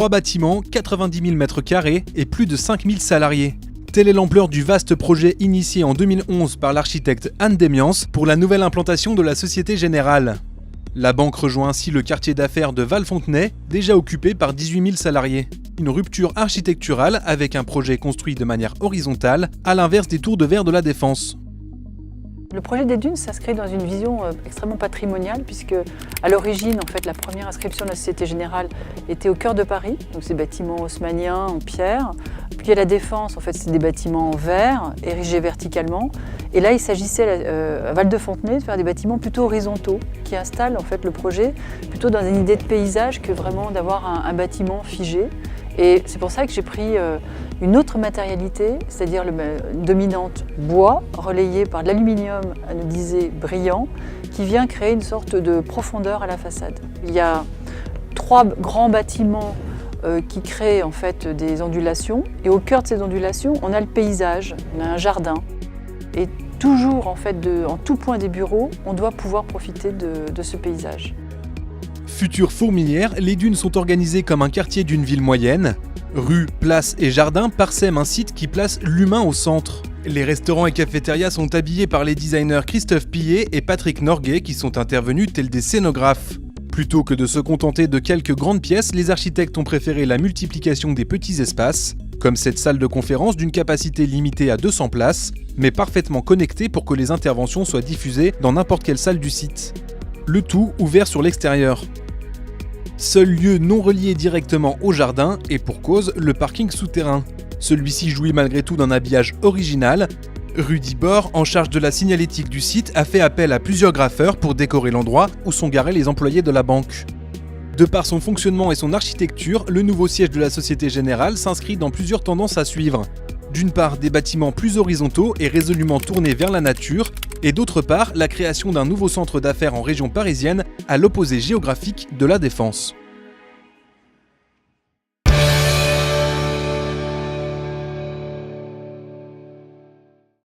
3 bâtiments, 90 000 m² et plus de 5 000 salariés. Telle est l'ampleur du vaste projet initié en 2011 par l'architecte Anne Demians pour la nouvelle implantation de la Société Générale. La banque rejoint ainsi le quartier d'affaires de Valfontenay, déjà occupé par 18 000 salariés. Une rupture architecturale avec un projet construit de manière horizontale, à l'inverse des tours de verre de la Défense. Le projet des Dunes s'inscrit dans une vision extrêmement patrimoniale puisque à l'origine, en fait, la première inscription de la Société Générale était au cœur de Paris, donc ces bâtiments haussmanniens en pierre. Puis à la Défense, en fait, c'est des bâtiments en verre, érigés verticalement. Et là, il s'agissait à Val-de-Fontenay de faire des bâtiments plutôt horizontaux qui installent en fait le projet plutôt dans une idée de paysage que vraiment d'avoir un bâtiment figé. Et c'est pour ça que j'ai pris une autre matérialité, c'est-à-dire une dominante bois, relayée par de l'aluminium anodisé brillant, qui vient créer une sorte de profondeur à la façade. Il y a 3 grands bâtiments qui créent en fait des ondulations, et au cœur de ces ondulations, on a le paysage, on a un jardin. Et toujours, en fait, en tout point des bureaux, on doit pouvoir profiter de ce paysage. Future fourmilière, les Dunes sont organisées comme un quartier d'une ville moyenne. Rues, places et jardins parsèment un site qui place l'humain au centre. Les restaurants et cafétérias sont habillés par les designers Christophe Pillet et Patrick Norguet qui sont intervenus tels des scénographes. Plutôt que de se contenter de quelques grandes pièces, les architectes ont préféré la multiplication des petits espaces, comme cette salle de conférence d'une capacité limitée à 200 places, mais parfaitement connectée pour que les interventions soient diffusées dans n'importe quelle salle du site. Le tout ouvert sur l'extérieur. Seul lieu non relié directement au jardin, et pour cause, le parking souterrain. Celui-ci jouit malgré tout d'un habillage original. Rudy Bord, en charge de la signalétique du site, a fait appel à plusieurs graffeurs pour décorer l'endroit où sont garés les employés de la banque. De par son fonctionnement et son architecture, le nouveau siège de la Société Générale s'inscrit dans plusieurs tendances à suivre. D'une part, des bâtiments plus horizontaux et résolument tournés vers la nature, et d'autre part, la création d'un nouveau centre d'affaires en région parisienne, à l'opposé géographique de la Défense.